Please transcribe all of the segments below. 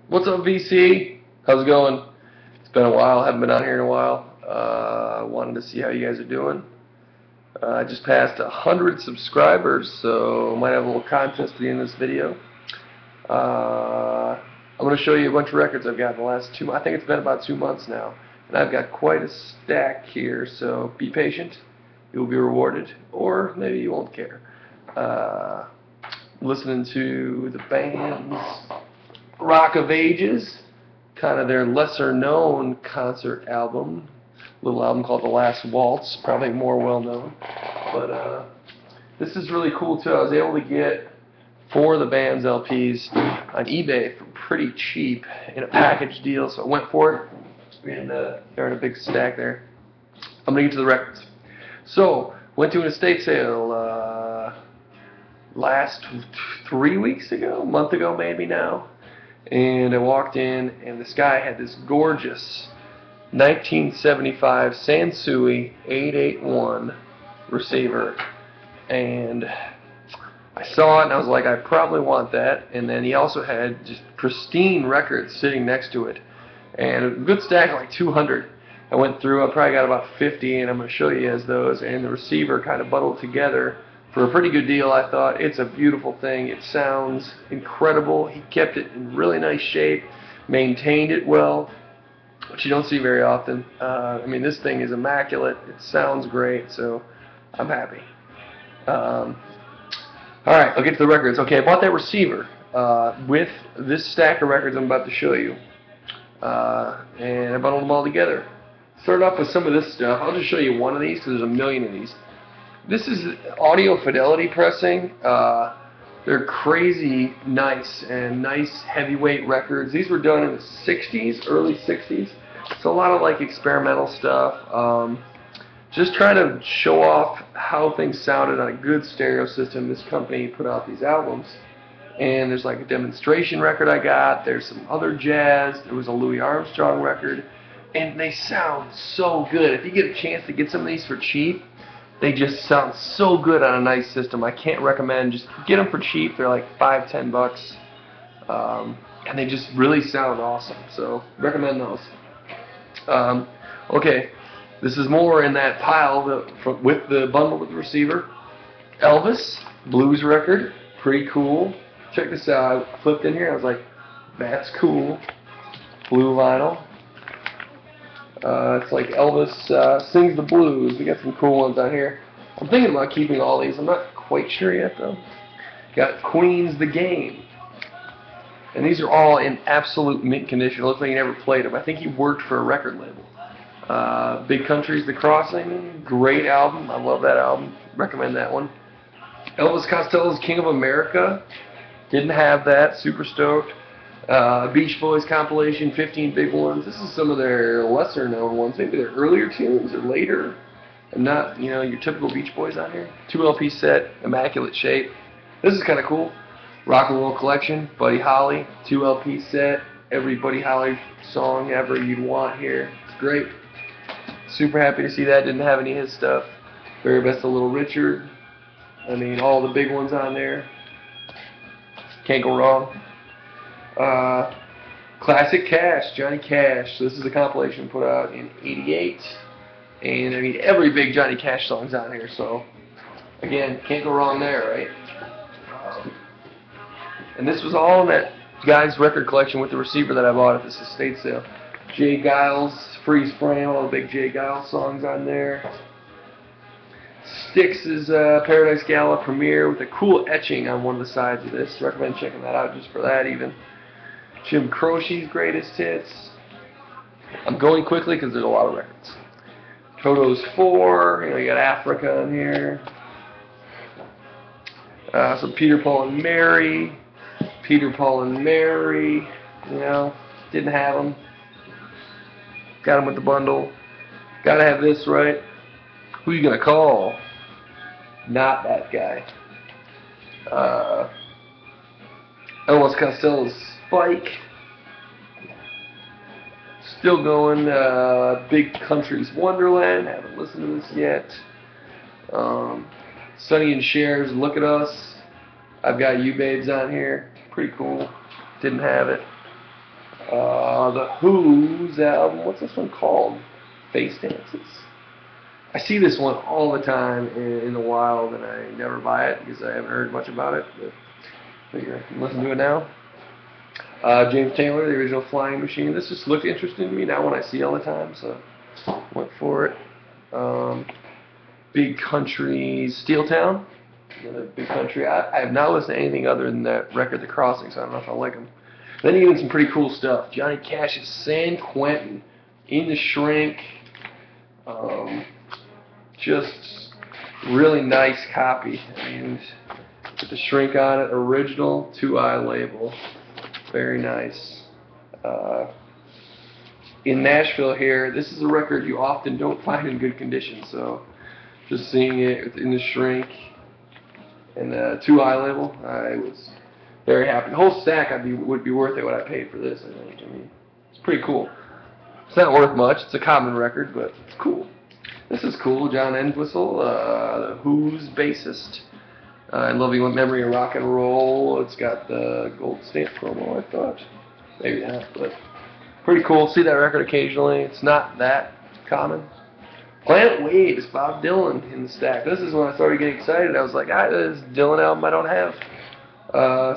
What's up, VC? How's it going? It's been a while. Haven't been on here in a while. Wanted to see how you guys are doing. I just passed 100 subscribers, so might have a little contest at the end of this video. I'm going to show you a bunch of records I've got in the last 2 months. I think it's been about 2 months now. And I've got quite a stack here, so be patient. You'll be rewarded, or maybe you won't care. Listening to the band's Rock of Ages, kind of their lesser known concert album, little album called The Last Waltz, probably more well known. But this is really cool too. I was able to get 4 of the band's LPs on eBay for pretty cheap in a package deal, so I went for it. And they're in a big stack there. I'm going to get to the records. So, went to an estate sale last 3 weeks ago, a month ago maybe now. And I walked in, and this guy had this gorgeous 1975 Sansui 881 receiver. And I saw it, and I was like, I probably want that. And then he also had just pristine records sitting next to it. And a good stack, like 200. I went through, I probably got about 50, and I'm going to show you as those. And the receiver kind of bundled together for a pretty good deal, I thought. It's a beautiful thing. It sounds incredible. He kept it in really nice shape, maintained it well, which you don't see very often. I mean, this thing is immaculate. It sounds great, so I'm happy. All right, I'll get to the records. Okay, I bought that receiver with this stack of records I'm about to show you. And I bundled them all together. Started off with some of this stuff. I'll just show you one of these because there's a million of these. This is audio fidelity pressing. They're crazy nice and nice heavyweight records. These were done in the 60s, early 60s. So a lot of like experimental stuff. Just trying to show off how things sounded on a good stereo system. This company put out these albums. And there's like a demonstration record I got. There's some other jazz. There was a Louis Armstrong record. And they sound so good. If you get a chance to get some of these for cheap, they just sound so good on a nice system. I can't recommend. Just get them for cheap. They're like $5-10 bucks. And they just really sound awesome. So recommend those. Okay. This is more in that pile with the bundle with the receiver. Elvis, blues record. Pretty cool. Check this out. I flipped in here. I was like, that's cool. Blue vinyl. It's like Elvis sings the blues. We got some cool ones on here. I'm thinking about keeping all these. I'm not quite sure yet, though. Got Queen's The Game. And these are all in absolute mint condition. It looks like he never played them. I think he worked for a record label. Big Country's The Crossing. Great album. I love that album. Recommend that one. Elvis Costello's King of America. Didn't have that. Super stoked. Beach Boys compilation, 15 big ones. This is some of their lesser known ones. Maybe their earlier tunes or later. And not, you know, your typical Beach Boys on here. 2 LP set, immaculate shape. This is kind of cool. Rock and Roll Collection, Buddy Holly, 2 LP set. Every Buddy Holly song ever you'd want here. It's great. Super happy to see that. Didn't have any of his stuff. Very Best of Little Richard. I mean, all the big ones on there. Can't go wrong. Classic Cash, Johnny Cash. So this is a compilation put out in '88. And I mean, every big Johnny Cash song's on here. So, again, can't go wrong there, right? And this was all in that guy's record collection with the receiver that I bought at this estate sale. Jay Giles, Freeze Frame, all the big Jay Giles songs on there. Styx's Paradise Gala premiere with a cool etching on one of the sides of this. Recommend checking that out just for that even. Jim Croce's Greatest Hits. I'm going quickly because there's a lot of records. Toto's 4. You know, you got Africa in here. Some Peter, Paul, and Mary. Peter, Paul, and Mary. You know, didn't have them. Got them with the bundle. Gotta have this, right? Who you gonna call? Not that guy. Elvis Costello's Spike. Still going. Big Country's Wonderland. Haven't listened to this yet. Sonny and Cher's Look at Us. I've got You Babes on here. Pretty cool. Didn't have it. The Who's album. What's this one called? Face Dances. I see this one all the time in the wild, and I never buy it because I haven't heard much about it. But figure I can listen to it now. James Taylor, the original Flying Machine. This just looked interesting to me now when I see it all the time, so went for it. Big Country, Steel Town. Another Big Country. I have not listened to anything other than that record, The Crossing, so I don't know if I like them. Then even some pretty cool stuff. Johnny Cash's San Quentin, In the Shrink. Just really nice copy. I mean, with the shrink on it, original 2-eye label. Very nice. In Nashville here, this is a record you often don't find in good condition, so just seeing it in the shrink and the 2-eye label, I was very happy. The whole stack would be worth it what I paid for this, I think. I mean, it's pretty cool. It's not worth much. It's a common record, but it's cool. This is cool. John Entwistle, the Who's bassist. In Loving Memory of Rock and Roll. It's got the gold stamp promo, I thought. Maybe not, but pretty cool. See that record occasionally. It's not that common. Planet Waves, Bob Dylan in the stack. This is when I started getting excited. I was like, this is a Dylan album I don't have.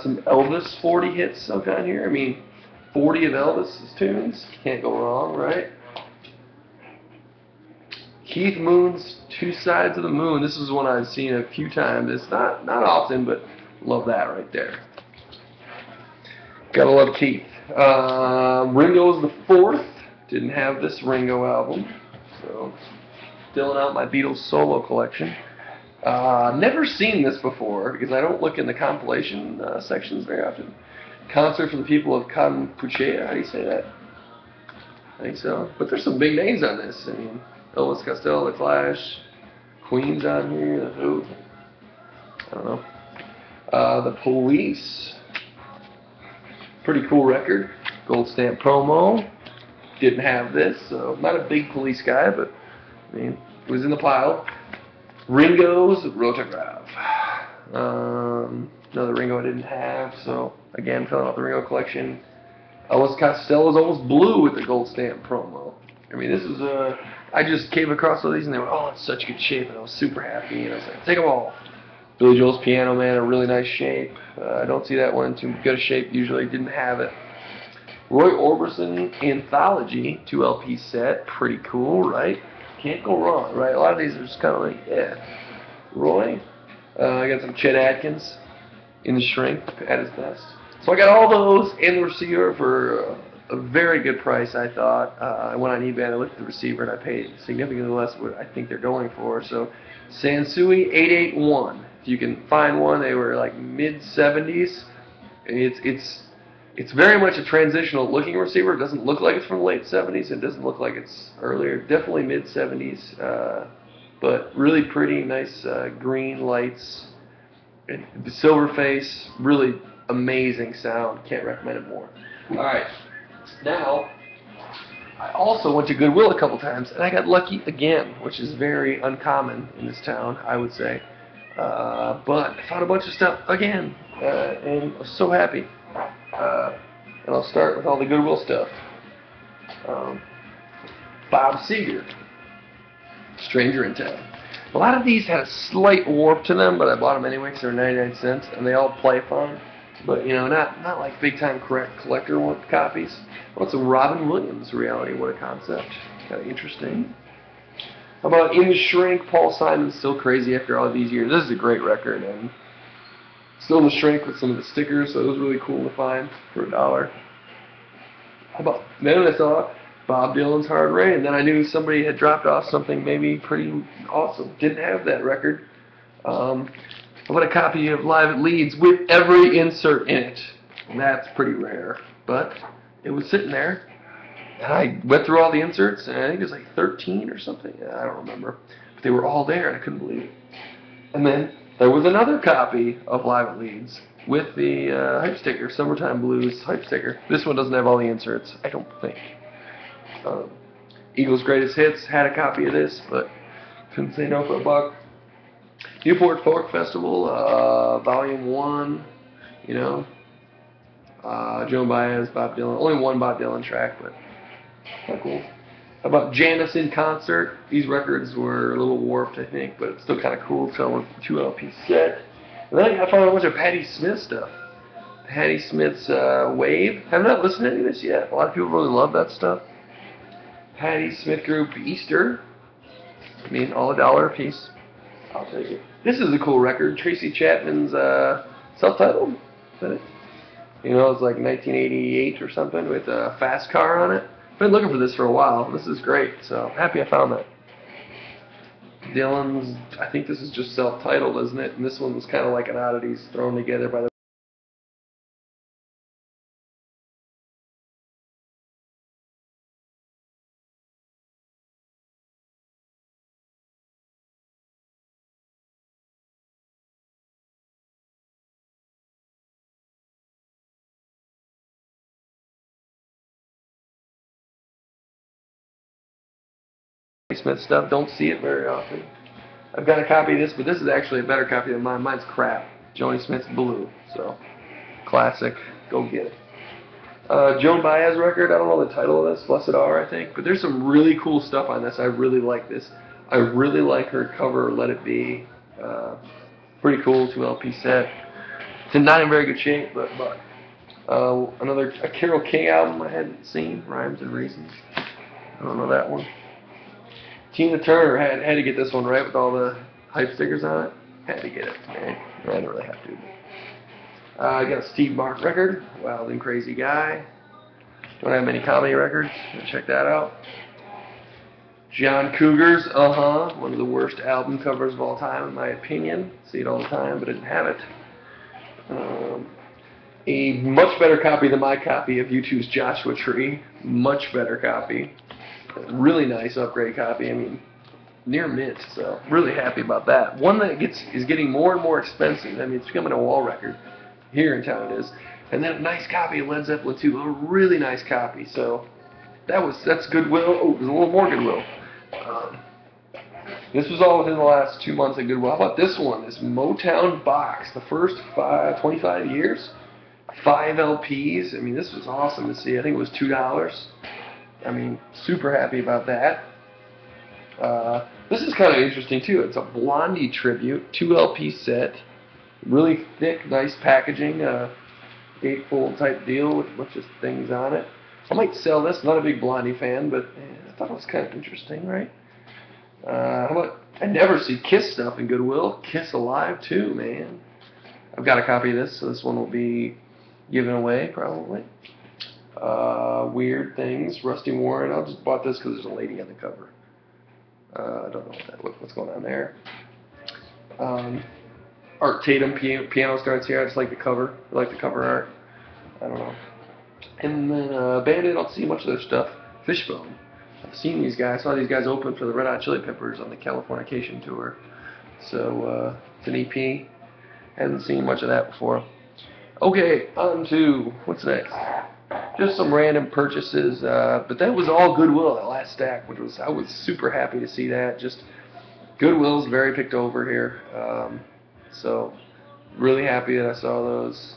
Some Elvis 40 hits I've got here. I mean, 40 of Elvis's tunes. Can't go wrong, right? Keith Moon's Two Sides of the Moon. This is one I've seen a few times. It's not often, but love that right there. Gotta love Keith. Ringo's the Fourth. Didn't have this Ringo album, so filling out my Beatles solo collection. Never seen this before because I don't look in the compilation sections very often. Concert for the People of Kampuchea. How do you say that? I think so. But there's some big names on this. I mean, Elvis Costello, The Clash, Queen's on here, The Who. I don't know. The Police. Pretty cool record. Gold stamp promo. Didn't have this, so not a big Police guy, but I mean, it was in the pile. Ringo's Rotograph. Another Ringo I didn't have, so again, filling out the Ringo collection. Elvis Costello's Almost Blue with the gold stamp promo. I mean, this is I just came across all these and they were all in such good shape, and I was super happy, and I was like, take them all. Billy Joel's Piano Man, a really nice shape. I don't see that one in too good a shape usually. Didn't have it. Roy Orbison Anthology 2 LP set. Pretty cool, right? Can't go wrong, right? A lot of these are just kind of like, yeah. Roy. I got some Chet Atkins in the shrink at his best. So I got all those in the receiver for a very good price, I thought. I went on eBay and I looked at the receiver and I paid significantly less what I think they're going for. So Sansui 881. If you can find one, they were like mid-70s. It's very much a transitional looking receiver. It doesn't look like it's from the late 70s. It doesn't look like it's earlier. Definitely mid-70s. But really pretty, nice green lights. The silver face, really amazing sound. Can't recommend it more. Alright, now I also went to Goodwill a couple times and I got lucky again, which is very uncommon in this town, I would say. But I found a bunch of stuff again, and I was so happy. And I'll start with all the Goodwill stuff. Bob Seger, Stranger in Town. A lot of these had a slight warp to them, but I bought them anyway because they were 99 cents, and they all play fine. But, you know, not like big-time collector copies. What's a Robin Williams reality? What a concept. Kind of interesting. How about In the Shrink, Paul Simon's Still Crazy After All These Years. This is a great record, and still in the shrink with some of the stickers, so it was really cool to find for $1. How about, then I saw Bob Dylan's Hard Rain, and then I knew somebody had dropped off something maybe pretty awesome. Didn't have that record. How about a copy of Live at Leeds with every insert in it? And that's pretty rare, but it was sitting there. And I went through all the inserts, and I think it was like 13 or something. I don't remember. But they were all there, and I couldn't believe it. And then there was another copy of Live at Leeds with the hype sticker, Summertime Blues hype sticker. This one doesn't have all the inserts, I don't think. Eagles' Greatest Hits had a copy of this, but couldn't say no for $1. Newport Folk Festival, Volume 1, you know. Joan Baez, Bob Dylan. Only one Bob Dylan track, but kind of cool. How about Janis in concert? These records were a little warped, I think, but it's still kind of cool. So with the 2 LP set. And then I found a bunch of Patti Smith stuff. Patti Smith's Wave. I've not listened to any of this yet. A lot of people really love that stuff. Patti Smith group Easter. I mean, all $1 a piece. I'll take it. This is a cool record. Tracy Chapman's self-titled. Is that it? You know, it's like 1988 or something with a fast car on it. I've been looking for this for a while. This is great, so happy I found that. Dylan's, I think this is just self-titled, isn't it? And this one was kind of like an oddities thrown together by the Smith stuff. Don't see it very often. I've got a copy of this, but this is actually a better copy than mine. Mine's crap. Joni Smith's Blue. So, classic. Go get it. Joan Baez record. I don't know the title of this. Blessed Are, I think. But there's some really cool stuff on this. I really like this. I really like her cover, Let It Be. Pretty cool. 2 LP set. It's not in very good shape, but a Carole King album I hadn't seen. Rhymes and Reasons. I don't know that one. Tina Turner had to get this one right with all the hype stickers on it. Had to get it, man. I didn't really have to. I got a Steve Martin record, Wild and Crazy Guy. Don't have many comedy records. Check that out. John Cougar's one of the worst album covers of all time, in my opinion. See it all the time, but I didn't have it. A much better copy than my copy of U2's Joshua Tree. Much better copy. Really nice upgrade copy. I mean, near mint, so really happy about that. One that is getting more and more expensive. I mean, it's becoming a wall record. Here in town it is. And then a nice copy of Led Zeppelin 2. A really nice copy. So that's Goodwill. Oh, there's a little more Goodwill. This was all within the last 2 months at Goodwill. How about this one? This Motown box. The first 25 years. 5 LPs. I mean, this was awesome to see. I think it was $2. I mean, super happy about that. This is kind of interesting too. It's a Blondie tribute, 2 LP set, really thick, nice packaging, gatefold type deal with a bunch of things on it. I might sell this. Not a big Blondie fan, but I thought it was kind of interesting, right? How about, I never see Kiss stuff in Goodwill. Kiss Alive too, man. I've got a copy of this, so this one will be given away probably. Weird Things, Rusty Warren. I just bought this because there's a lady on the cover. I don't know what's going on there. Art Tatum piano starts here. I just like the cover. I like the cover art. I don't know. And then Bandit, I don't see much of their stuff. Fishbone. I've seen these guys. I saw these guys open for the Red Hot Chili Peppers on the Californication tour. So it's an EP. Hadn't seen much of that before. Okay, on to what's next. Just some random purchases, but that was all Goodwill, that last stack, I was super happy to see that. Just Goodwill's very picked over here, so really happy that I saw those,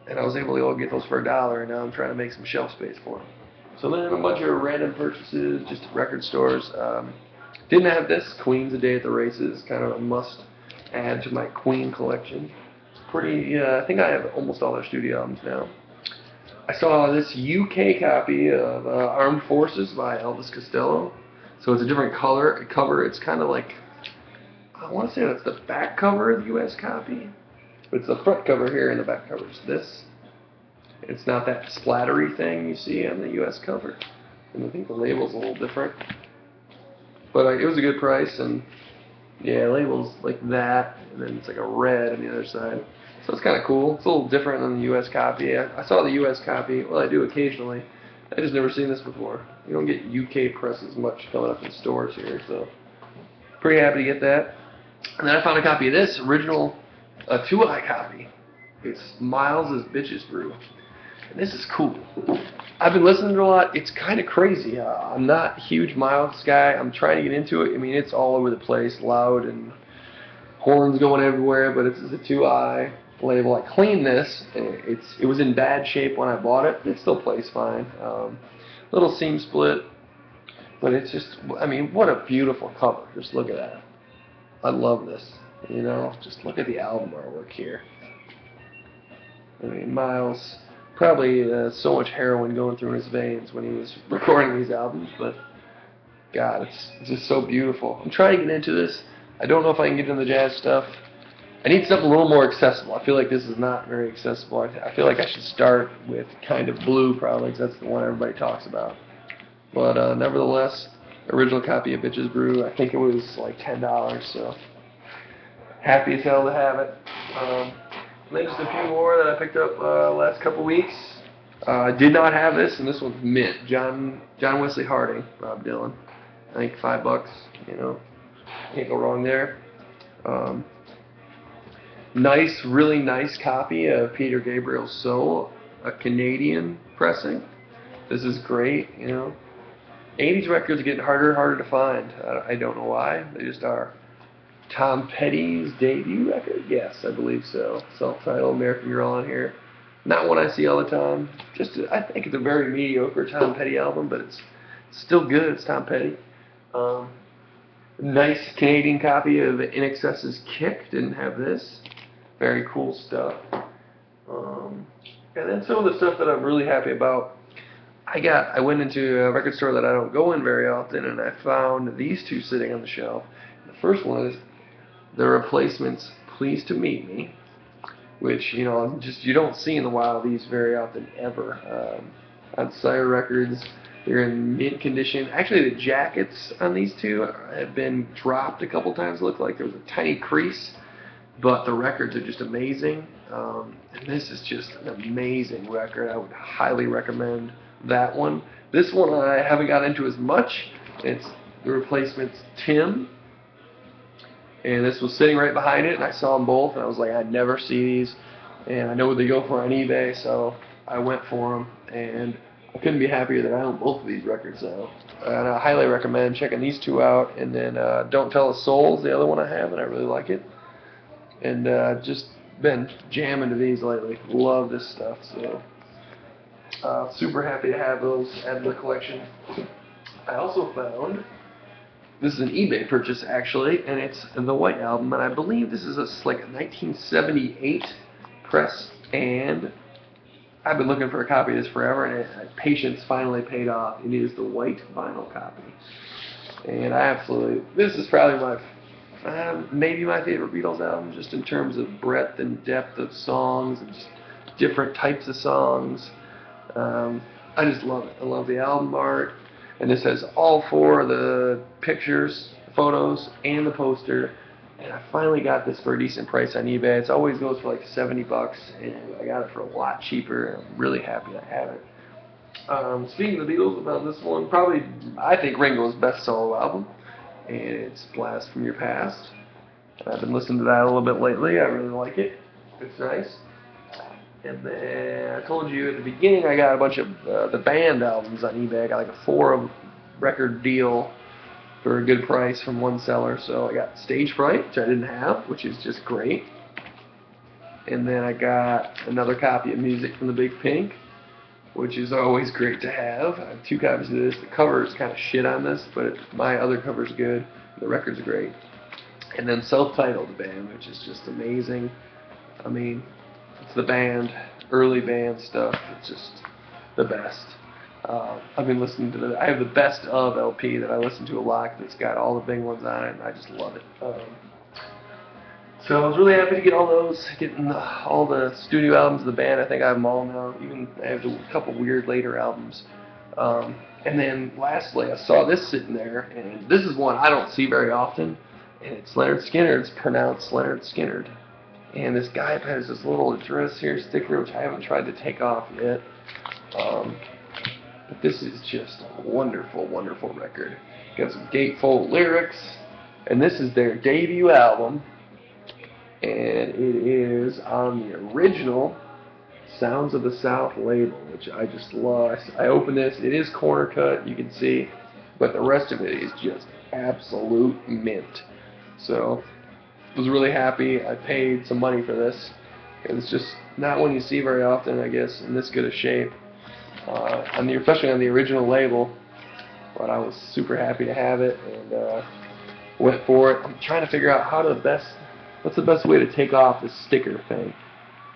and I was able to get those for $1, and now I'm trying to make some shelf space for them. So then a bunch of random purchases, just at record stores. Didn't have this, Queen's A Day at the Races, kind of a must add to my Queen collection. Pretty, I think I have almost all their studio albums now. I saw this UK copy of Armed Forces by Elvis Costello. So it's a different cover. It's kind of like, I want to say that's the back cover of the US copy. But it's the front cover here and the back cover is this. It's not that splattery thing you see on the US cover. And I think the label's a little different. But it was a good price, and yeah, label's like that, and then it's like a red on the other side. So it's kind of cool. It's a little different than the US copy. I saw the US copy. Well, I do occasionally. I just never seen this before. You don't get UK presses much coming up in stores here, so pretty happy to get that. And then I found a copy of this original 2i copy. It's Miles' Bitches Brew. And this is cool. I've been listening to it a lot. It's kind of crazy. I'm not a huge Miles guy. I'm trying to get into it. I mean, it's all over the place, loud and horns going everywhere, but it's a 2i. label. I cleaned this. It was in bad shape when I bought it. It still plays fine. Little seam split, but it's just, I mean, what a beautiful cover. Just look at that. I love this. You know, just look at the album artwork here. I mean, Miles, probably so much heroin going through his veins when he was recording these albums, but God, it's just so beautiful. I'm trying to get into this. I don't know if I can get into the jazz stuff. I need something a little more accessible. I feel like this is not very accessible. I feel like I should start with Kind of Blue, probably, because that's the one everybody talks about. But nevertheless, original copy of Bitches Brew, I think it was like $10, so happy as hell to have it. And then just a few more that I picked up last couple weeks. I did not have this, and this one's mint. John Wesley Harding, Bob Dylan. I think $5, you know, can't go wrong there. Nice, really nice copy of Peter Gabriel's Soul, a Canadian pressing. This is great, you know. 80s records are getting harder and harder to find. I don't know why, they just are. Tom Petty's debut record? Yes, I believe so. Self-titled, American Girl on here. Not one I see all the time. I think it's a very mediocre Tom Petty album, but it's still good. It's Tom Petty. Nice Canadian copy of INXS's Kick. Didn't have this. Very cool stuff. And then some of the stuff that I'm really happy about. I went into a record store that I don't go in very often, and I found these two sitting on the shelf. The first one is The Replacements' Pleased to Meet Me, which, you know, just you don't see in the wild these very often ever. On Sire Records, they're in mint condition. Actually, the jackets on these two have been dropped a couple times. It looked like there was a tiny crease, but the records are just amazing. And this is just an amazing record. I would highly recommend that one. This one I haven't got into as much. It's The Replacements' Tim. And this was sitting right behind it, and I saw them both, and I was like, I'd never see these. And I know what they go for on eBay, so I went for them. And I couldn't be happier that I own both of these records now. And I highly recommend checking these two out. And then Don't Tell a Soul is the other one I have, and I really like it. And just been jamming to these lately. Love this stuff. So super happy to have those added to the collection. I also found, this is an eBay purchase actually, and it's the White Album, and I believe this is like a 1978 press, and I've been looking for a copy of this forever, and patience finally paid off. It is the white vinyl copy. And this is probably maybe my favorite Beatles album, just in terms of breadth and depth of songs, and just different types of songs. I just love it. I love the album art, and this has all four of the pictures, photos, and the poster. And I finally got this for a decent price on eBay. It always goes for like $70, and I got it for a lot cheaper, and I'm really happy to have it. Speaking of the Beatles, about this one, probably I think Ringo's best solo album, and it's Blast from Your Past. I've been listening to that a little bit lately. I really like it. It's nice. And then I told you at the beginning I got a bunch of the band albums on eBay. I got like a 4-record deal for a good price from one seller. So I got Stage Fright, which I didn't have, which is just great. And then I got another copy of Music from the Big Pink, which is always great to have. I have 2 copies of this. The cover is kind of shit on this, but my other cover's good. The record's great. And then Self-Titled Band, which is just amazing. I mean, it's the band, early band stuff. It's just the best. I've been listening to I have the Best Of LP that I listen to a lot, because it's got all the big ones on it, and I just love it. So I was really happy to get all those, getting all the studio albums of the band. I think I have them all now. Even I have a couple weird later albums. And then lastly, I saw this sitting there, and this is one I don't see very often, and it's Leonard Skinner. It's pronounced Leonard Skinner. And this guy has this little address here sticker, which I haven't tried to take off yet. But this is just a wonderful, wonderful record. Got some gatefold lyrics, and this is their debut album, and it is on the original Sounds of the South label, which I just love. I opened this. It is corner cut, you can see, but the rest of it is just absolute mint. So I was really happy. I paid some money for this, It's just not one you see very often, I guess, in this good a shape. Especially on the original label. But I was super happy to have it, and went for it. I'm trying to figure out what's the best way to take off this sticker thing.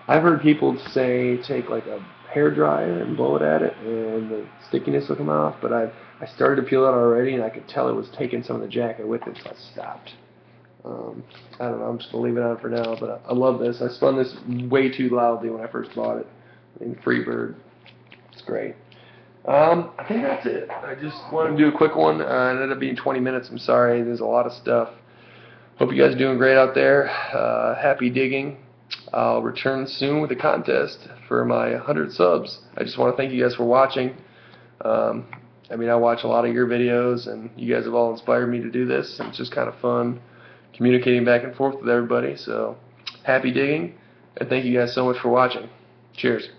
I've heard people say take like a hair dryer and blow it at it, and the stickiness will come off. But I started to peel it already, and I could tell it was taking some of the jacket with it, so I stopped. I don't know. I'm just gonna leave it on for now. But I love this. I spun this way too loudly when I first bought it. In Freebird, it's great. I think that's it. I just wanted to do a quick one. It ended up being 20 minutes. I'm sorry. There's a lot of stuff. Hope you guys are doing great out there. Happy digging. I'll return soon with a contest for my 100 subs. I just want to thank you guys for watching. I watch a lot of your videos, and you guys have all inspired me to do this. It's just kind of fun communicating back and forth with everybody. So, happy digging, and thank you guys so much for watching. Cheers.